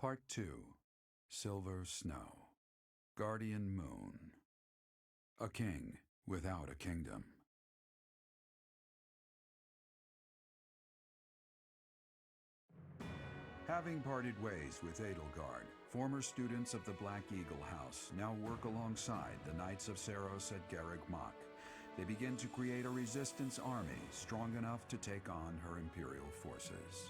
Part 2. Silver Snow. Guardian Moon. A king without a kingdom. Having parted ways with Edelgard, former students of the Black Eagle House now work alongside the Knights of Seros at Garreg Mach. They begin to create a resistance army strong enough to take on her Imperial forces.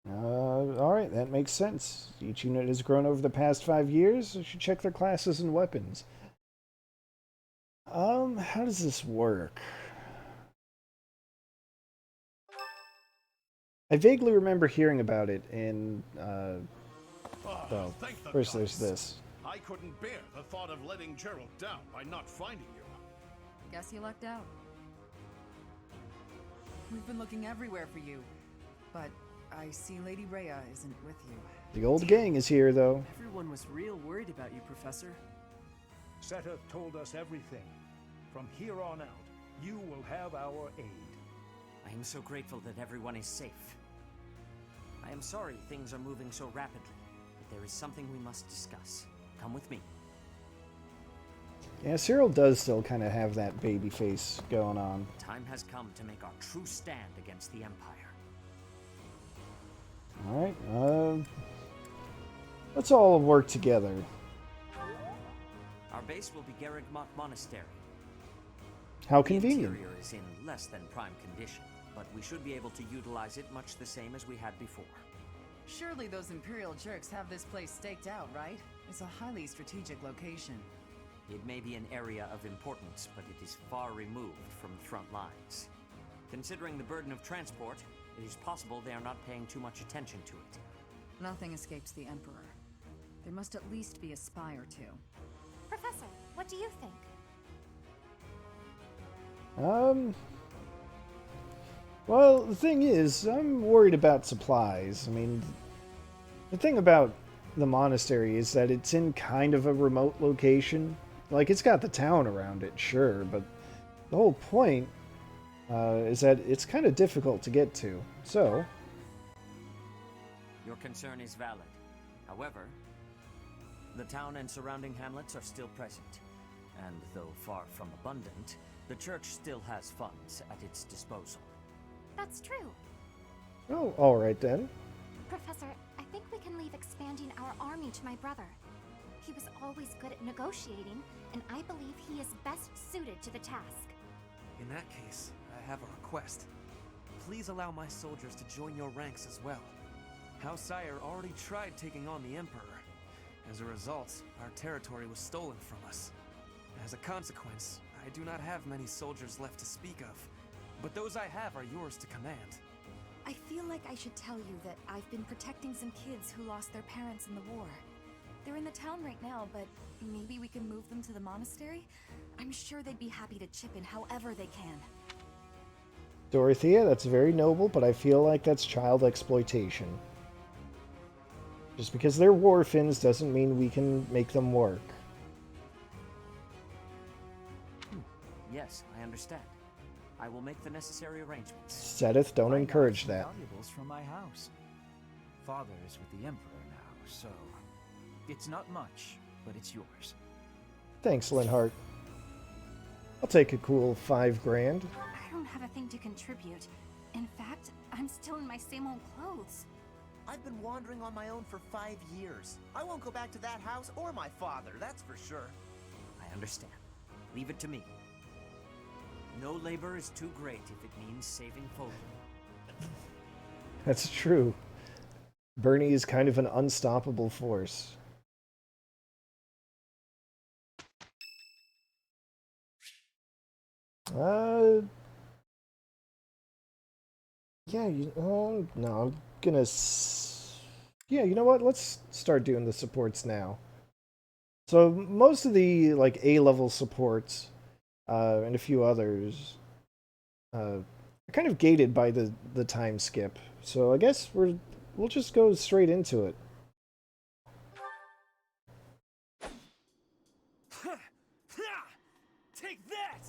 Alright, that makes sense. Each unit has grown over the past 5 years. I should check their classes and weapons. How does this work? I vaguely remember hearing about it in, well, Thank the first there's gods. this. I couldn't bear the thought of letting Gerald down by not finding you. Guess you lucked out. We've been looking everywhere for you, but I see Lady Rhea isn't with you. The old gang is here, though. Everyone was real worried about you, Professor. Seteth told us everything. From here on out, you will have our aid. I am so grateful that everyone is safe. I am sorry things are moving so rapidly, but there is something we must discuss. Come with me. Yeah, Cyril does still kind of have that baby face going on. Time has come to make our true stand against the Empire. Alright, let's all work together. Our base will be Garreg Mach Monastery. How The convenient. interior is in less than prime condition, but we should be able to utilize it much the same as we had before. Surely those Imperial jerks have this place staked out, right? It's a highly strategic location. It may be an area of importance, but it is far removed from the front lines. Considering the burden of transport, it is possible they are not paying too much attention to it. Nothing escapes the Emperor. There must at least be a spy or two. Professor, what do you think? Well, the thing is, I'm worried about supplies. I mean, the thing about the monastery is that it's in kind of a remote location. Like, it's got the town around it, sure, but the whole point is that it's kind of difficult to get to. So, Your concern is valid. However, the town and surrounding hamlets are still present, and though far from abundant, the church still has funds at its disposal. That's true. oh, alright then. Professor, I think we can leave expanding our army to my brother. He was always good at negotiating, and I believe he is best suited to the task. In that case, I have a request. Please allow my soldiers to join your ranks as well. House Sire already tried taking on the Emperor. As a result, our territory was stolen from us. As a consequence, I do not have many soldiers left to speak of, but those I have are yours to command. I feel like I should tell you that I've been protecting some kids who lost their parents in the war. They're in the town right now, but maybe we can move them to the monastery? I'm sure they'd be happy to chip in however they can. Dorothea, that's very noble, but I feel like that's child exploitation. Just because they're orphans doesn't mean we can make them work. Yes, I understand. I will make the necessary arrangements. Seteth, don't I got encourage some that. valuables from my house. Father is with the Emperor now, so it's not much, but it's yours. Thanks, Linhart. I'll take a cool 5 grand. I don't have a thing to contribute. In fact, I'm still in my same old clothes. I've been wandering on my own for 5 years. I won't go back to that house or my father, that's for sure. I understand. Leave it to me. No labor is too great if it means saving Foley. That's true. Bernie is kind of an unstoppable force. Yeah, no, I'm gonna Yeah, you know what? Let's start doing the supports now. So most of the like A-level supports and a few others are kind of gated by the time skip. So I guess we'll just go straight into it. Take that!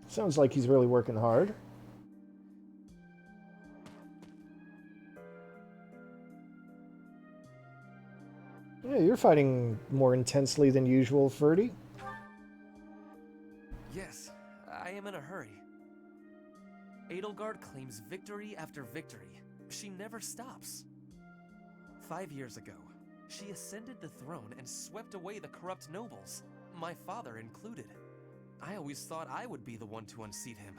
Sounds like he's really working hard. Yeah, you're fighting more intensely than usual, Ferdy. Yes, I am in a hurry. Edelgard claims victory after victory. She never stops. 5 years ago, she ascended the throne and swept away the corrupt nobles, my father included. I always thought I would be the one to unseat him.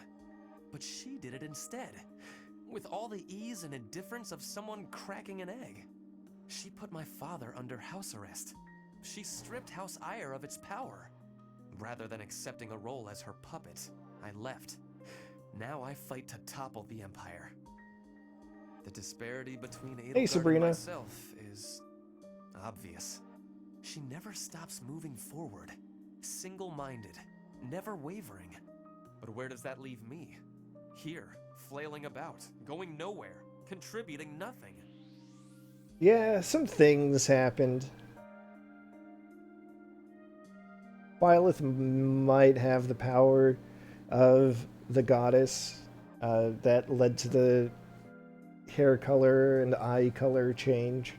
But she did it instead, with all the ease and indifference of someone cracking an egg. She put my father under house arrest. She stripped House Ire of its power. Rather than accepting a role as her puppet, I left. Now I fight to topple the Empire. The disparity between Edelgard and myself is obvious. She never stops moving forward, single-minded, never wavering. But where does that leave me? Here, flailing about, going nowhere, contributing nothing. Yeah, some things happened. Byleth might have the power of the goddess that led to the hair color and eye color change.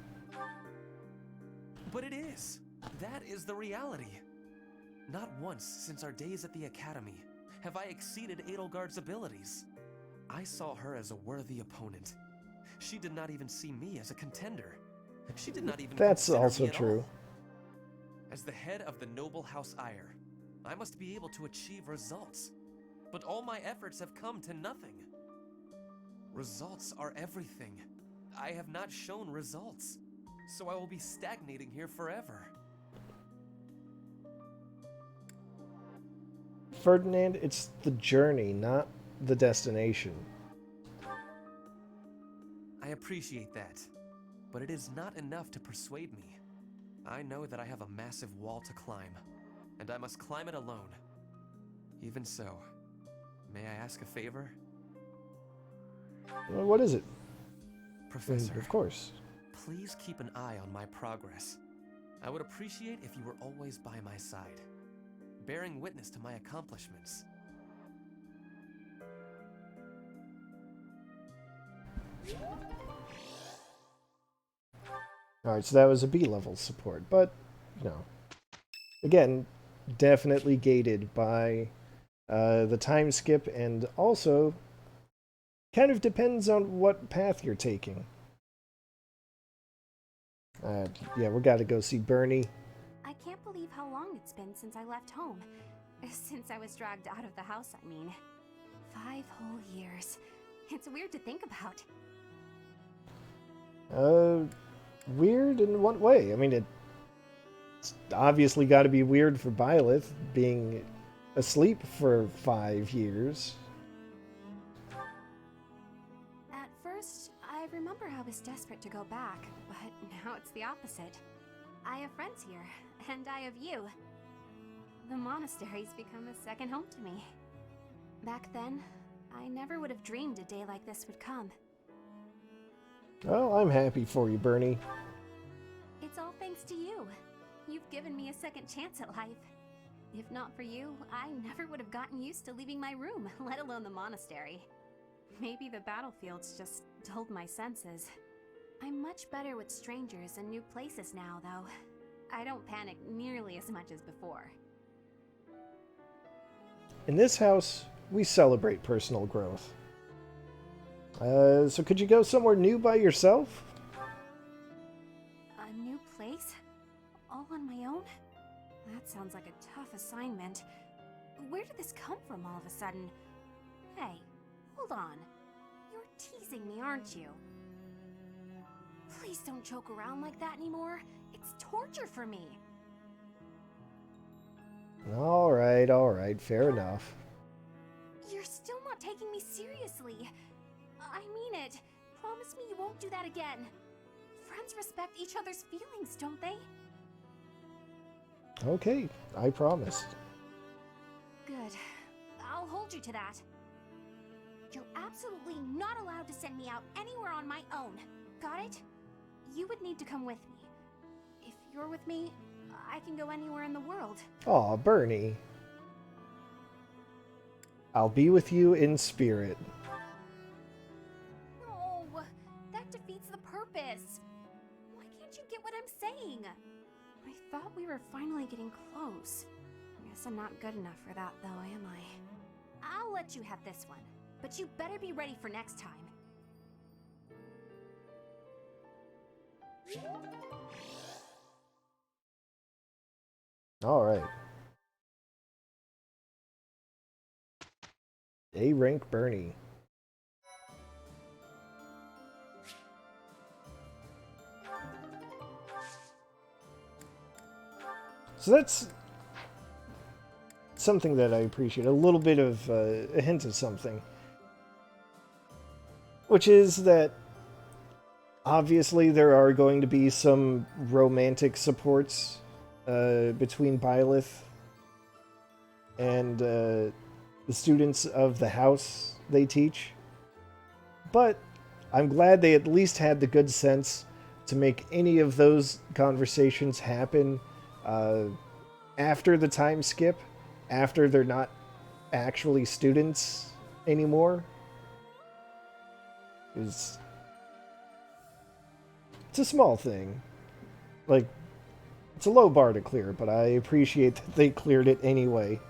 But it is. That is the reality. Not once since our days at the Academy have I exceeded Edelgard's abilities. I saw her as a worthy opponent. She did not even see me as a contender. She did not even That's consider also me at true. all. As the head of the noble House Ire, I must be able to achieve results. But all my efforts have come to nothing. Results are everything. I have not shown results, so I will be stagnating here forever. Ferdinand, it's the journey, not the destination. I appreciate that, but it is not enough to persuade me. I know that I have a massive wall to climb, and I must climb it alone. Even so, may I ask a favor? Well, what is it? Professor, of course. Please keep an eye on my progress. I would appreciate if you were always by my side, bearing witness to my accomplishments. Alright, so that was a B-level support, but, you know, again, definitely gated by the time skip, and also kind of depends on what path you're taking. Yeah, we gotta go see Bernie. I can't believe how long it's been since I left home. Since I was dragged out of the house, I mean. 5 whole years. It's weird to think about. Weird in what way? I mean, it's obviously got to be weird for Byleth being asleep for 5 years. At first, I remember I was desperate to go back, but now it's the opposite. I have friends here, and I have you. The monastery's become a second home to me. Back then, I never would have dreamed a day like this would come. Well, I'm happy for you, Bernie. It's all thanks to you. You've given me a second chance at life. If not for you, I never would have gotten used to leaving my room, let alone the monastery. Maybe the battlefields just dulled my senses. I'm much better with strangers and new places now, though. I don't panic nearly as much as before. In this house, we celebrate personal growth. So could you go somewhere new by yourself? A new place? All on my own? That sounds like a tough assignment. Where did this come from all of a sudden? Hey, hold on. You're teasing me, aren't you? Please don't joke around like that anymore. It's torture for me. Alright, fair enough. You're still seriously. I mean it. Promise me you won't do that again. Friends respect each other's feelings, don't they? Okay, I promise. Good. I'll hold you to that. You're absolutely not allowed to send me out anywhere on my own. Got it? You would need to come with me. If you're with me, I can go anywhere in the world. Aw, Bernie. I'll be with you in spirit. No, that defeats the purpose. Why can't you get what I'm saying? I thought we were finally getting close. Guess I'm not good enough for that, though, am I? I'll let you have this one, but you better be ready for next time. Alright. A rank Bernie. So that's something that I appreciate. A little bit of a hint of something. Which is that obviously there are going to be some romantic supports between Byleth and the students of the house they teach. But I'm glad they at least had the good sense to make any of those conversations happen after the time skip, after they're not actually students anymore. It's a small thing. Like, it's a low bar to clear, but I appreciate that they cleared it anyway.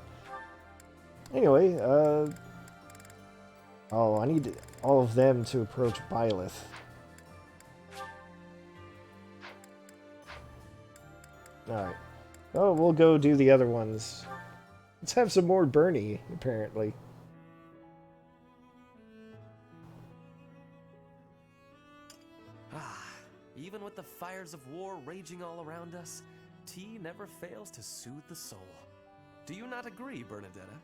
Anyway, oh, I need all of them to approach Byleth. Alright. Oh, we'll go do the other ones. Let's have some more Bernie, apparently. Even with the fires of war raging all around us, tea never fails to soothe the soul. Do you not agree, Bernadetta?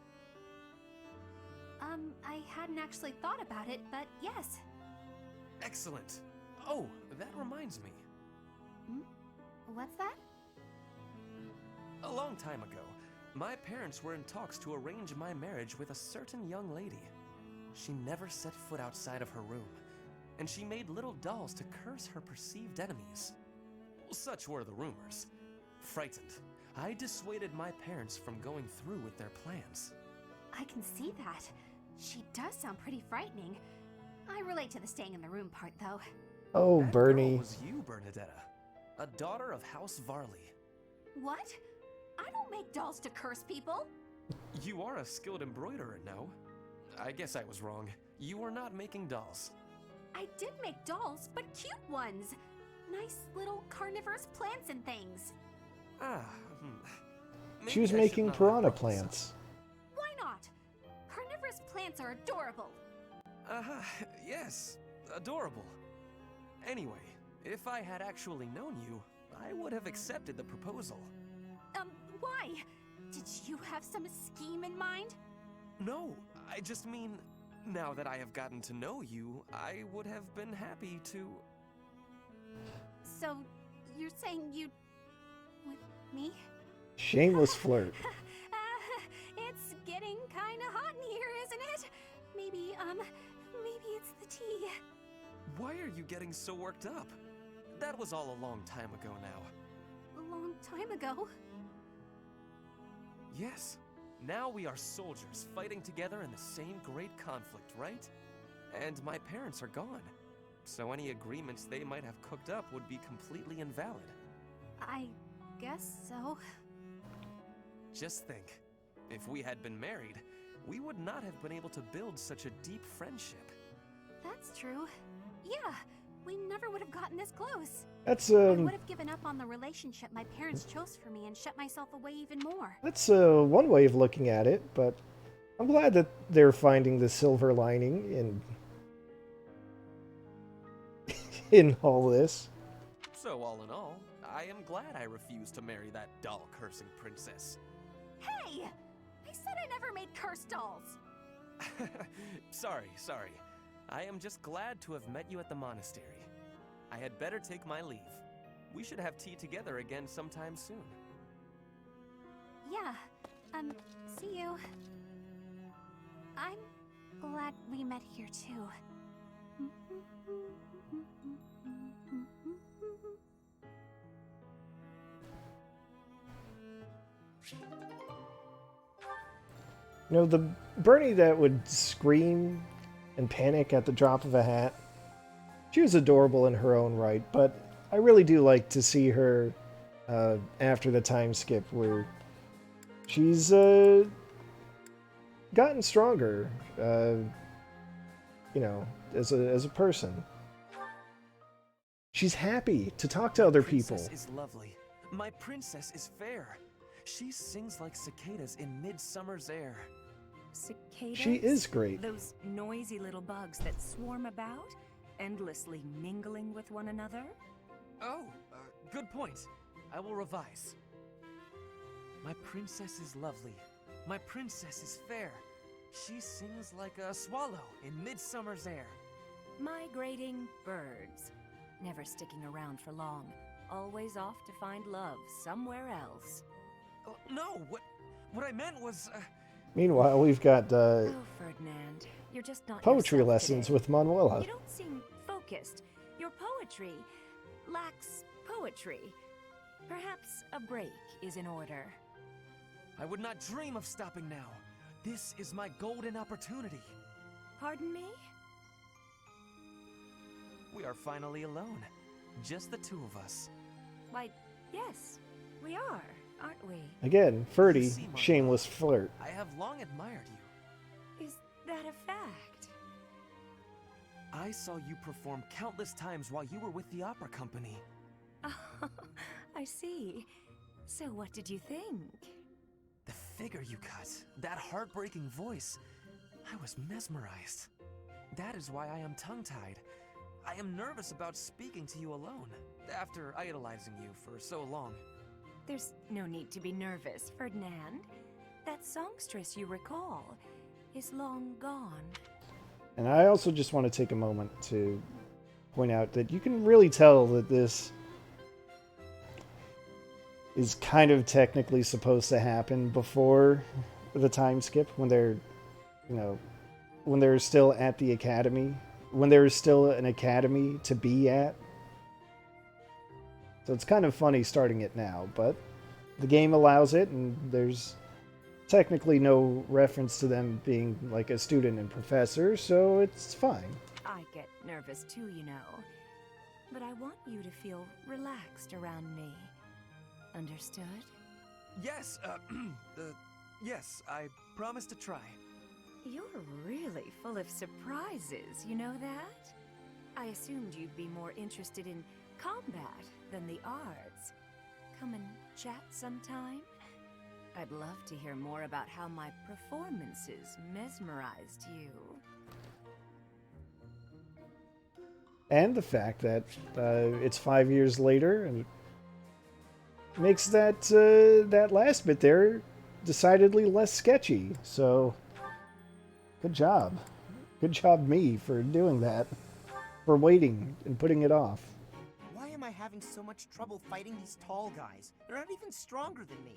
I hadn't actually thought about it, but yes. Excellent. Oh, that reminds me. What's that? A long time ago, my parents were in talks to arrange my marriage with a certain young lady. She never set foot outside of her room, and she made little dolls to curse her perceived enemies. Such were the rumors. Frightened, I dissuaded my parents from going through with their plans. I can see that. She does sound pretty frightening. I relate to the staying in the room part, though. Oh, That Bernie. girl was you, Bernadetta, a daughter of House Varley. What? I don't make dolls to curse people. You are a skilled embroiderer, no? I guess I was wrong. You were not making dolls. I did make dolls, but cute ones. Nice little carnivorous plants and things. She was making piranha plants. Why not? Carnivorous plants are adorable. Yes, adorable. Anyway, if I had actually known you, I would have accepted the proposal. Why? Did you have some scheme in mind? No, I just mean, now that I have gotten to know you, I would have been happy to... So, you're saying you'd... with me? Shameless flirt. It's getting kinda hot in here, isn't it? Maybe it's the tea. Why are you getting so worked up? That was all a long time ago now. A long time ago? Yes. Now we are soldiers fighting together in the same great conflict, right? And my parents are gone. So any agreements they might have cooked up would be completely invalid. I guess so. Just think, if we had been married, we would not have been able to build such a deep friendship. That's true. Yeah, we never would have gotten this close. That's I would have given up on the relationship my parents chose for me and shut myself away even more. That's one way of looking at it, but I'm glad that they're finding the silver lining in all this. So all in all, I am glad I refused to marry that doll-cursing princess. Hey! I said I never made cursed dolls. Sorry. I am just glad to have met you at the monastery. I had better take my leave. We should have tea together again sometime soon. Yeah, see you. I'm glad we met here too. You know, the Bernie that would scream and panic at the drop of a hat, she was adorable in her own right, but I really do like to see her after the time skip where she's gotten stronger, you know, as a person. She's happy to talk to other people. My princess is lovely. My princess is fair. She sings like cicadas in midsummer's air. Cicadas? She is great. Those noisy little bugs that swarm about, endlessly mingling with one another? Oh, good point. I will revise. My princess is lovely. My princess is fair. She sings like a swallow in midsummer's air. Migrating birds. Never sticking around for long. Always off to find love somewhere else. Oh, no, what I meant was... Meanwhile, we've got Oh, Ferdinand, you're just not poetry yourself lessons today. with Manuela. You don't seem focused. Your poetry lacks poetry. Perhaps a break is in order. I would not dream of stopping now. This is my golden opportunity. Pardon me? We are finally alone. Just the two of us. Why, yes, we are, aren't we? Again, Ferdy, shameless flirt. I have long admired you. Is that a fact? I saw you perform countless times while you were with the opera company. Oh, I see. So what did you think? The figure you cut, that heartbreaking voice. I was mesmerized. That is why I am tongue-tied. I am nervous about speaking to you alone, after idolizing you for so long. There's no need to be nervous, Ferdinand. That songstress you recall is long gone. And I also just want to take a moment to point out that you can really tell that this is kind of technically supposed to happen before the time skip, when they're, you know, when they're still at the academy, when there's still an academy to be at. So it's kind of funny starting it now, but the game allows it, and there's technically no reference to them being like a student and professor, so it's fine. I get nervous too, you know. But I want you to feel relaxed around me. Understood? Yes, yes, I promise to try. You're really full of surprises, you know that? I assumed you'd be more interested in combat than the arts. Come and chat sometime? I'd love to hear more about how my performances mesmerized you. And the fact that it's 5 years later, and makes that that last bit there decidedly less sketchy. So, good job. Good job, me, for doing that. For waiting and putting it off. Why am I having so much trouble fighting these tall guys? They're not even stronger than me.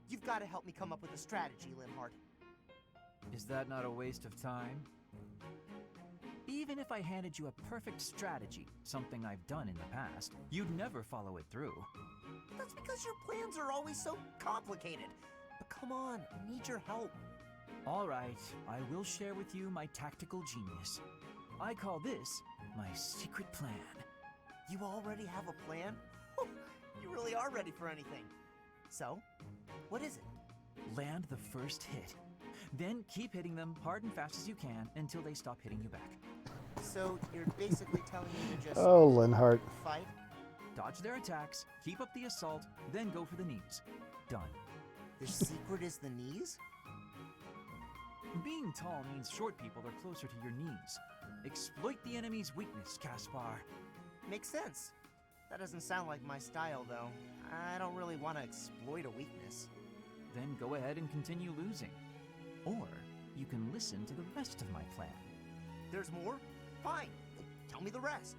You've got to help me come up with a strategy, Linhardt. Is that not a waste of time? Even if I handed you a perfect strategy, something I've done in the past, you'd never follow it through. That's because your plans are always so complicated. But come on, I need your help. All right, I will share with you my tactical genius. I call this my secret plan. You already have a plan? You really are ready for anything. So, what is it? Land the first hit. Then keep hitting them hard and fast as you can until they stop hitting you back. So, you're basically telling me to just... Oh, Linhardt. Fight? Dodge their attacks, keep up the assault, then go for the knees. Done. The secret is the knees? Being tall means short people are closer to your knees. Exploit the enemy's weakness, Caspar. Makes sense. That doesn't sound like my style, though. I don't really want to exploit a weakness. Then go ahead and continue losing. Or you can listen to the rest of my plan. There's more? Fine. Tell me the rest.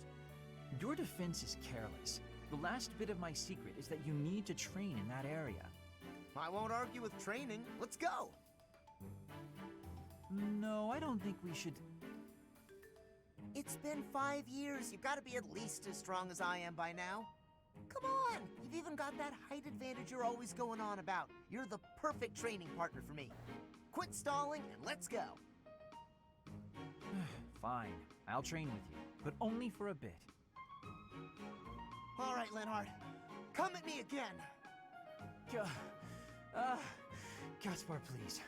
Your defense is careless. The last bit of my secret is that you need to train in that area. I won't argue with training. Let's go. No, I don't think we should... It's been 5 years. You've got to be at least as strong as I am by now. Come on! You've even got that height advantage you're always going on about. You're the perfect training partner for me. Quit stalling and let's go. Fine, I'll train with you, but only for a bit. All right, Linhardt. Come at me again. Caspar, please.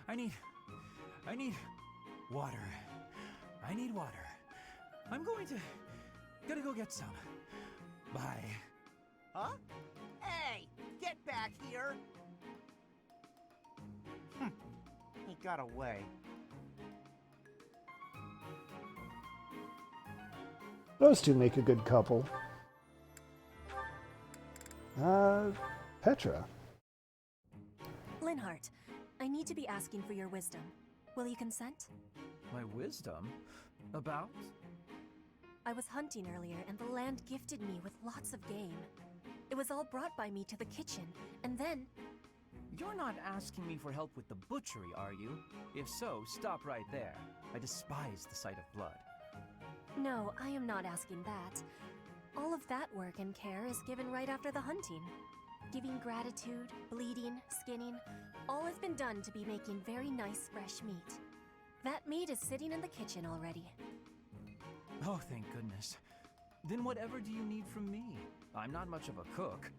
I need water. I need water. I'm gotta go get some. Bye. Huh? Hey, get back here. He got away. Those two make a good couple. Petra. Linhardt, I need to be asking for your wisdom. Will you consent? My wisdom? About? I was hunting earlier, and the land gifted me with lots of game. It was all brought by me to the kitchen, and then... You're not asking me for help with the butchery, are you? If so, stop right there. I despise the sight of blood. No, I am not asking that. All of that work and care is given right after the hunting. Giving gratitude, bleeding, skinning, all has been done to be making very nice fresh meat. That meat is sitting in the kitchen already. Oh, thank goodness. Then whatever do you need from me? I'm not much of a cook.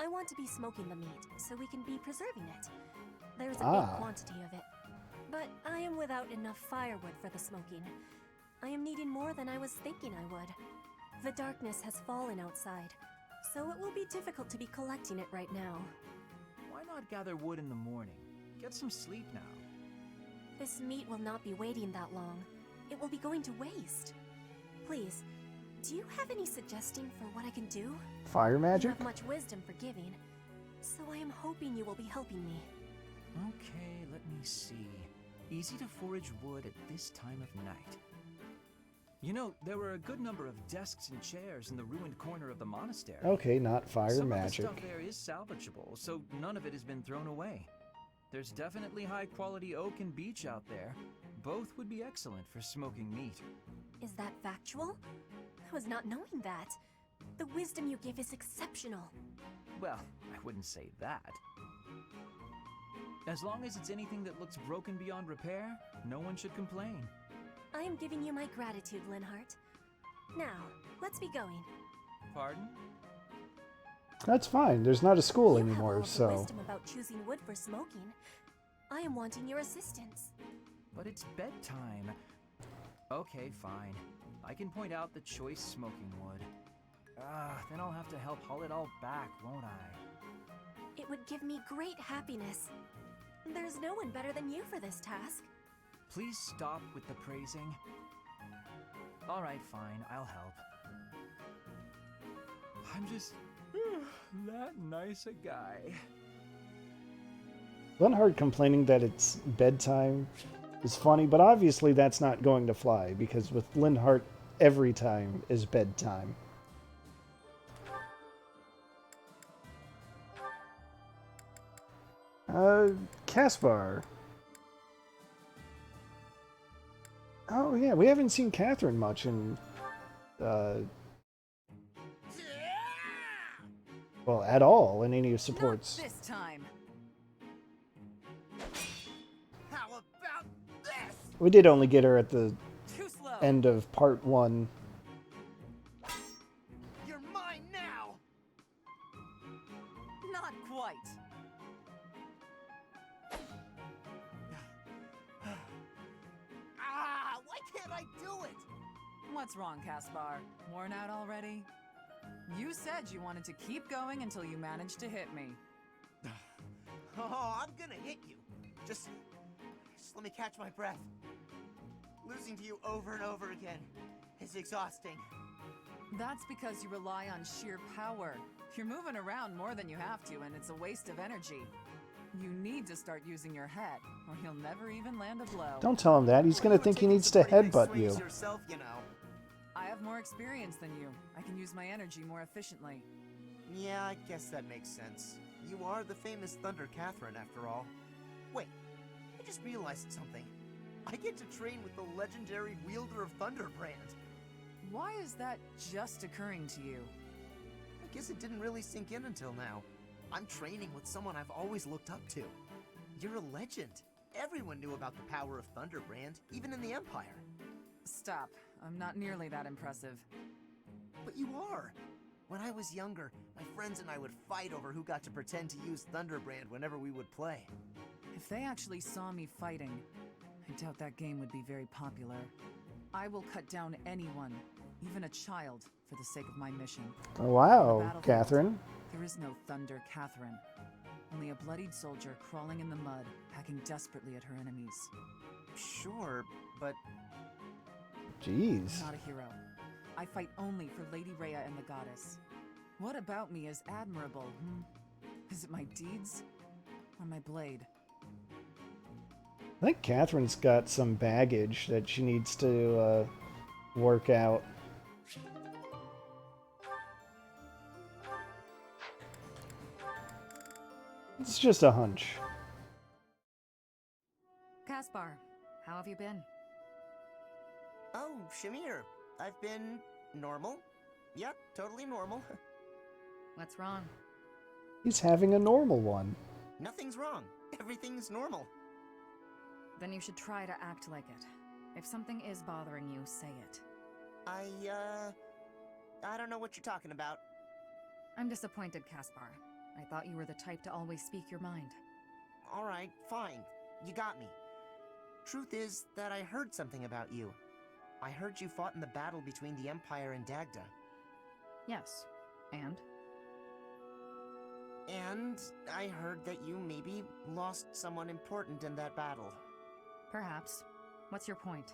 I want to be smoking the meat, so we can be preserving it. There's a big quantity of it. But I am without enough firewood for the smoking. I am needing more than I was thinking I would. The darkness has fallen outside, so it will be difficult to be collecting it right now. Why not gather wood in the morning? Get some sleep now. This meat will not be waiting that long. It will be going to waste. Please, do you have any suggestion for what I can do? Fire magic? You have much wisdom for giving, so I am hoping you will be helping me. Okay, let me see. Easy to forage wood at this time of night. You know, there were a good number of desks and chairs in the ruined corner of the monastery. Okay, not fire Some magic. of the stuff there is salvageable, so none of it has been thrown away. There's definitely high-quality oak and beech out there. Both would be excellent for smoking meat. Is that factual? I was not knowing that. The wisdom you give is exceptional. Well, I wouldn't say that. As long as it's anything that looks broken beyond repair, no one should complain. I am giving you my gratitude, Linhardt. Now, let's be going. Pardon? That's fine. There's not a school You anymore, have all so... the wisdom about choosing wood for smoking. I am wanting your assistance. But it's bedtime. Okay, fine. I can point out the choice smoking wood. Then I'll have to help haul it all back, won't I? It would give me great happiness. There's no one better than you for this task. Please stop with the praising. Alright, fine, I'll help. I'm just that nice a guy. Linhardt complaining that it's bedtime is funny, but obviously that's not going to fly, because with Linhardt, every time is bedtime. Caspar. Oh yeah, we haven't seen Catherine much in, well, at all in any of supports. Not this time. How about this? We did only get her at the Too slow. end of part 1. You're mine now. Not quite. Why can't I do it? What's wrong, Caspar? Worn out already? You said you wanted to keep going until you managed to hit me. Oh, I'm gonna hit you. Just let me catch my breath. Losing to you over and over again is exhausting. That's because you rely on sheer power. You're moving around more than you have to, and it's a waste of energy. You need to start using your head, or you'll never even land a blow. Don't tell him that. He's gonna think he needs to headbutt you. Yourself, you know. I have more experience than you. I can use my energy more efficiently. Yeah, I guess that makes sense. You are the famous Thunder Catherine, after all. Wait, I just realized something. I get to train with the legendary wielder of Thunderbrand. Why is that just occurring to you? I guess it didn't really sink in until now. I'm training with someone I've always looked up to. You're a legend. Everyone knew about the power of Thunderbrand, even in the Empire. Stop. I'm not nearly that impressive. But you are. When I was younger, my friends and I would fight over who got to pretend to use Thunderbrand whenever we would play. If they actually saw me fighting, I doubt that game would be very popular. I will cut down anyone, even a child, for the sake of my mission. Oh, wow, Catherine. There is no Thunder Catherine. Only a bloodied soldier crawling in the mud, hacking desperately at her enemies. Sure, but... Jeez. Not a hero. I fight only for Lady Rhea and the goddess. What about me is admirable, Is it my deeds? Or my blade? I think Catherine's got some baggage that she needs to work out. It's just a hunch. Caspar, how have you been? Oh, Shamir. I've been... normal. Yep, totally normal. What's wrong? He's having a normal one. Nothing's wrong. Everything's normal. Then you should try to act like it. If something is bothering you, say it. I don't know what you're talking about. I'm disappointed, Caspar. I thought you were the type to always speak your mind. Alright, fine. You got me. Truth is that I heard something about you. I heard you fought in the battle between the Empire and Dagda. Yes. And? And I heard that you maybe lost someone important in that battle. Perhaps. What's your point?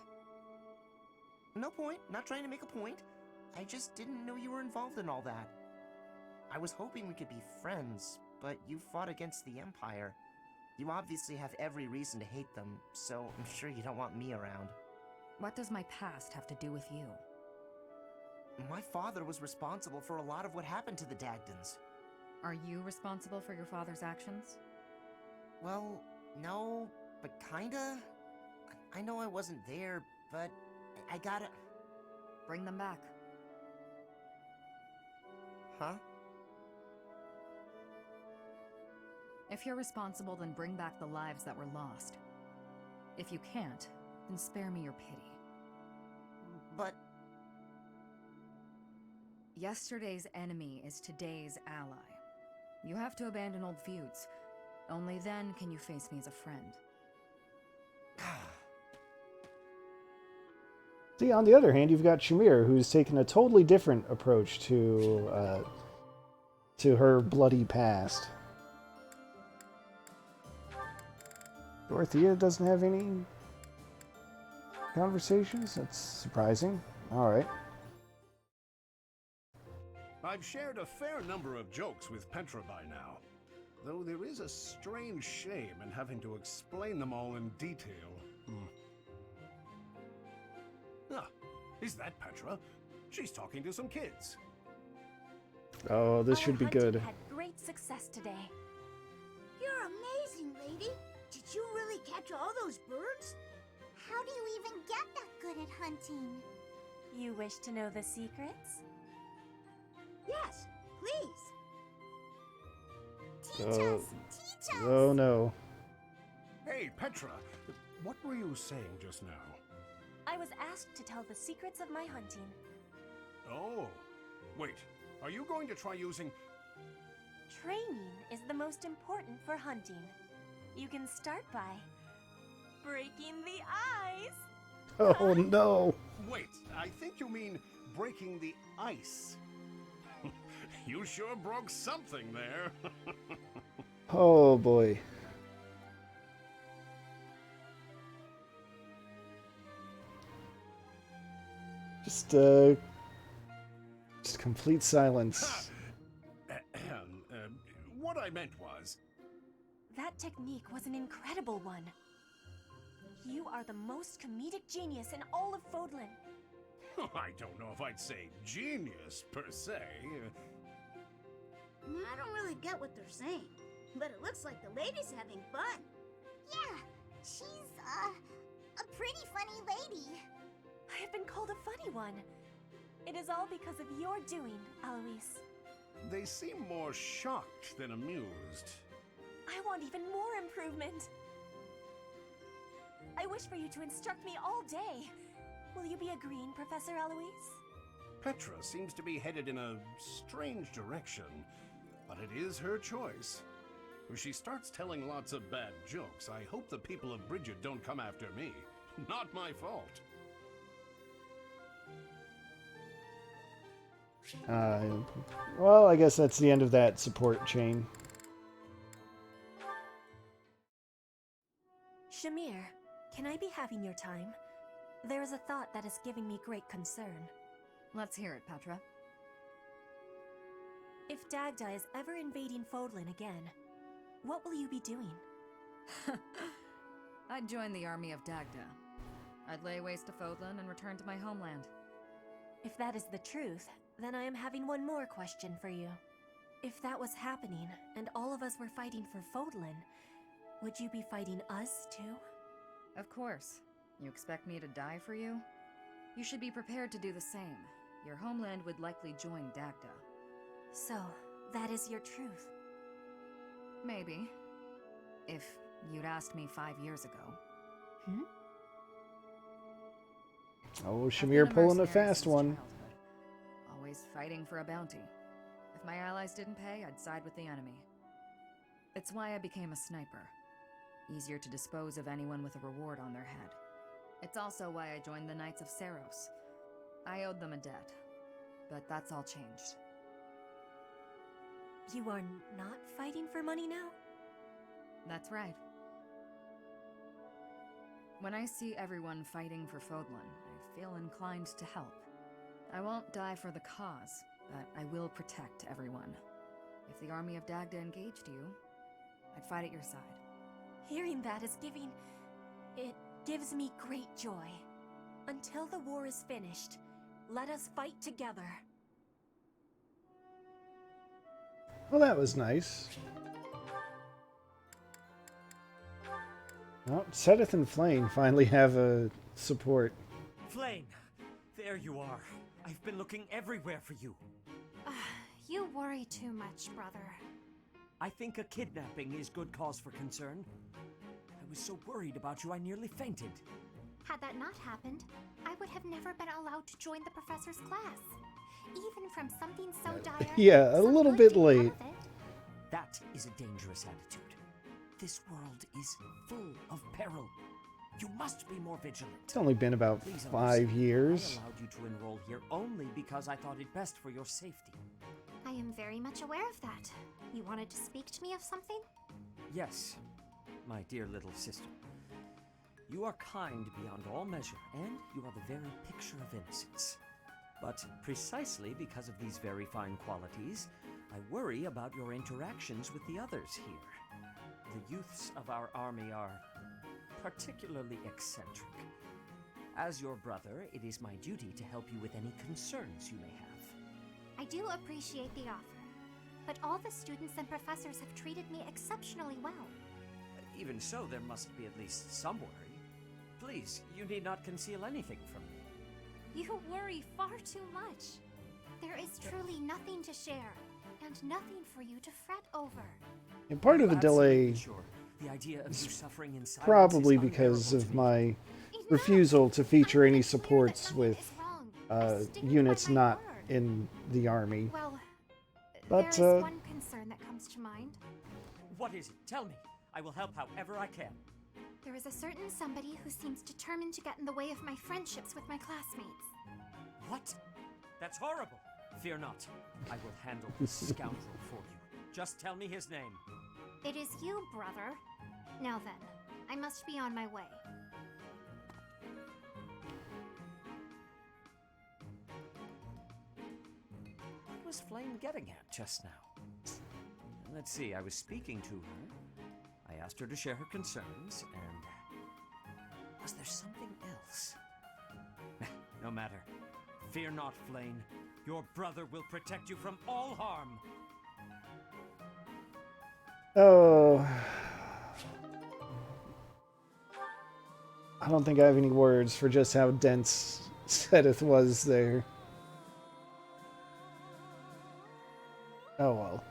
No point. Not trying to make a point. I just didn't know you were involved in all that. I was hoping we could be friends, but you fought against the Empire. You obviously have every reason to hate them, so I'm sure you don't want me around. What does my past have to do with you? My father was responsible for a lot of what happened to the Dagdans. Are you responsible for your father's actions? Well, no, but kinda. I know I wasn't there, but I gotta... Bring them back. Huh? If you're responsible, then bring back the lives that were lost. If you can't, then spare me your pity. But... Yesterday's enemy is today's ally. You have to abandon old feuds. Only then can you face me as a friend. See, on the other hand, you've got Shamir, who's taken a totally different approach to her bloody past. Dorothea doesn't have any conversations? That's surprising. Alright. I've shared a fair number of jokes with Petra by now, though there is a strange shame in having to explain them all in detail. Ah, is that Petra? She's talking to some kids. Oh, this should be good. Had great success today. You're amazing, lady. Did you really catch all those birds? How do you even get that good at hunting? You wish to know the secrets? Yes, please. Teach us! Teach us! Oh no. Hey, Petra, what were you saying just now? I was asked to tell the secrets of my hunting. Oh, wait, are you going to try using... Training is the most important for hunting. You can start by breaking the ice. Oh no. Wait, I think you mean breaking the ice. You sure broke something there. Oh boy. Just complete silence. What I meant was... That technique was an incredible one. You are the most comedic genius in all of Fodlan. I don't know if I'd say genius, per se. I don't really get what they're saying, but it looks like the lady's having fun. Yeah, she's, a pretty funny lady. I have been called a funny one. It is all because of your doing, Eloise. They seem more shocked than amused. I want even more improvement. I wish for you to instruct me all day. Will you be agreeing, Professor Eloise? Petra seems to be headed in a strange direction, but it is her choice. If she starts telling lots of bad jokes, I hope the people of Bridget don't come after me. Not my fault. Well, I guess that's the end of that support chain. Shamir, can I be having your time? There is a thought that is giving me great concern. Let's hear it, Petra. If Dagda is ever invading Fodlan again, what will you be doing? I'd join the army of Dagda. I'd lay waste to Fodlan and return to my homeland. If that is the truth, then I am having one more question for you. If that was happening, and all of us were fighting for Fodlan, would you be fighting us too? Of course. You expect me to die for you? You should be prepared to do the same. Your homeland would likely join Dagda. So, that is your truth? Maybe. If you'd asked me 5 years ago. Oh, Shamir pulling a fast one. Always fighting for a bounty. If my allies didn't pay, I'd side with the enemy. It's why I became a sniper. Easier to dispose of anyone with a reward on their head. It's also why I joined the Knights of Saros. I owed them a debt, but that's all changed. You are not fighting for money now? That's right. When I see everyone fighting for Fodlan, I feel inclined to help. I won't die for the cause, but I will protect everyone. If the army of Dagda engaged you, I'd fight at your side. Hearing that is it gives me great joy. Until the war is finished, let us fight together. Well, that was nice. Well, Sedith and Flame finally have a support. Flame, there you are. I've been looking everywhere for you. You worry too much, brother. I think a kidnapping is good cause for concern. I was so worried about you I nearly fainted. Had that not happened, I would have never been allowed to join the professor's class. Even from something so dire. Yeah, a little bit late. That is a dangerous attitude. This world is full of peril. You must be more vigilant. It's only been about Please 5 years. I allowed you to enroll here only because I thought it best for your safety. I am very much aware of that. You wanted to speak to me of something? Yes, my dear little sister. You are kind beyond all measure, and you are the very picture of innocence. But precisely because of these very fine qualities, I worry about your interactions with the others here. The youths of our army are particularly eccentric. As your brother, it is my duty to help you with any concerns you may have. I do appreciate the offer, but all the students and professors have treated me exceptionally well. Even so, there must be at least some worry. Please, you need not conceal anything from me. You worry far too much. There is truly nothing to share, and nothing for you to fret over. And part of the delay The idea of you suffering in silence probably is because unbearable of to me. my refusal to feature any supports with units not in the army. Well, But, there is one concern that comes to mind. What is it? Tell me. I will help however I can. There is a certain somebody who seems determined to get in the way of my friendships with my classmates. What? That's horrible. Fear not. I will handle this scoundrel for you. Just tell me his name. It is you, brother. Now then, I must be on my way. What was Flame getting at just now? Let's see, I was speaking to her. I asked her to share her concerns, and... was there something else? No matter. Fear not, Flame. Your brother will protect you from all harm. Oh. I don't think I have any words for just how dense Sedith was there. Oh well.